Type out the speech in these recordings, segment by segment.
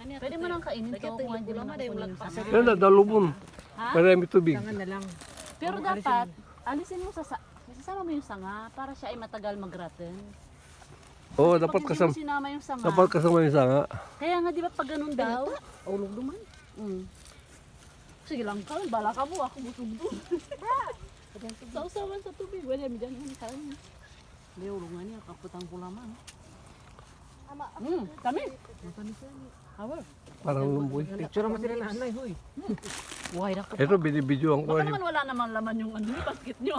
Pwede mo nang kainin to kung hindi mo nang kunin yung sanga. Yan na, dalubon. Ha? Marami tubig. Tangan na lang. Pero dapat, alisin mo sasama mo yung sanga para siya ay matagal mag-ratten. Oo, Kasi dapat pag kasama. hindi mo sinama yung sanga. Dapat kasama yung sanga. Kaya nga di ba pag ganun daw? Ulog naman. Sige lang ka, bala ka mo, ako busog-busog. Sausawan sa tubig, wala mi dyan yung kain. Hindi, ulog nga niya, kaputang pulaman. Kami. Hawa. Parang lumboy. Picture mo sila nanay, huy. Why na ko. Ito, binibidyoan ko. Baka naman wala naman laman yung ano, yung basket nyo.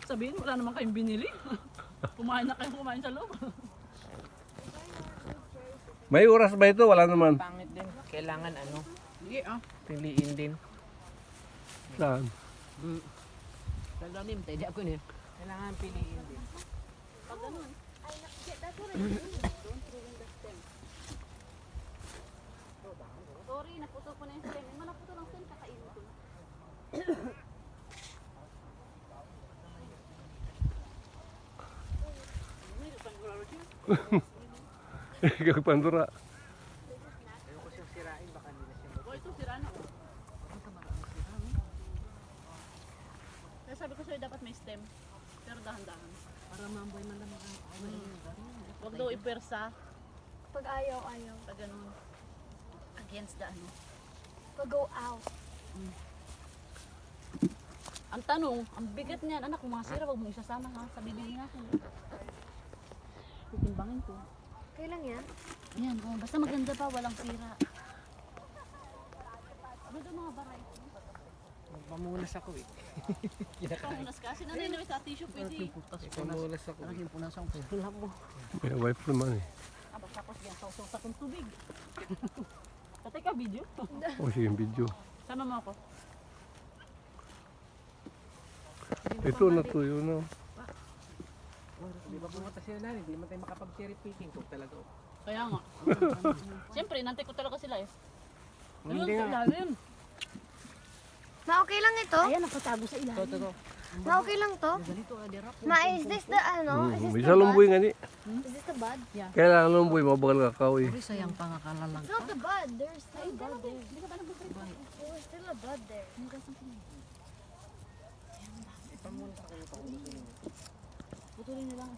Sabihin, wala naman kayong binili. Kumain na kayo, kumain sa loob. May oras ba ito? Wala naman. Pangit din. Kailangan ano, Sige piliin din. Saan? Kaganim, tayo di ako niya. Kailangan piliin din. Pag ganun. Sorry, naputo ko na yung stem. Yung naputo ng stem, kakainin ko na. Ikaw pandura. Ayaw ko siyang sirain, baka hindi na siya O, ito sira na. Kaya sabi ko sa'yo, dapat may stem. Pero dahan-dahan. Para mamboy man lang Huwag daw ipersa. Pag ayaw, ayaw. Pag ganun. Against the ano. Pag go out. Ang tanong, ang bigat niyan, anak, kung masira, huwag mo isasama ha. Sa bibili nga ako. Titimbangin ko. Kailan yan? Yan, oh, basta maganda pa, walang sira. Ano daw mga baray? Magpamunas ako eh. Pamunas ka? Sinanay na sa tissue pwede. Magpamunas ako. Yung punas ang pulap mo. May wife naman eh. Tapos yan, sausaw sa kong tubig. Tatay ka, video? O sige, video. Sama mo ako. Ito natuyo na. Di ba pumunta sila nanay, hindi naman tayo makapag-cherry picking kung talaga. Kaya nga. Siyempre, nantay ko talaga sila eh. Ayun, Hindi sa nga. ilalim. Ma, okay lang ito? Ayan, nakatago sa ilalim. Totoo. Ma, okay lang to? Ganito, adirap. Ma, is this the ano? Is this May the salumboy bud? nga ni. Is this the bud? Kailangan lumboy, mabagal kakao eh. Uy, sayang pa nga kalalang. It's not the bud. There's still a bud there. Hindi ka ba nag-break? There was still a bud there. Putulin nila.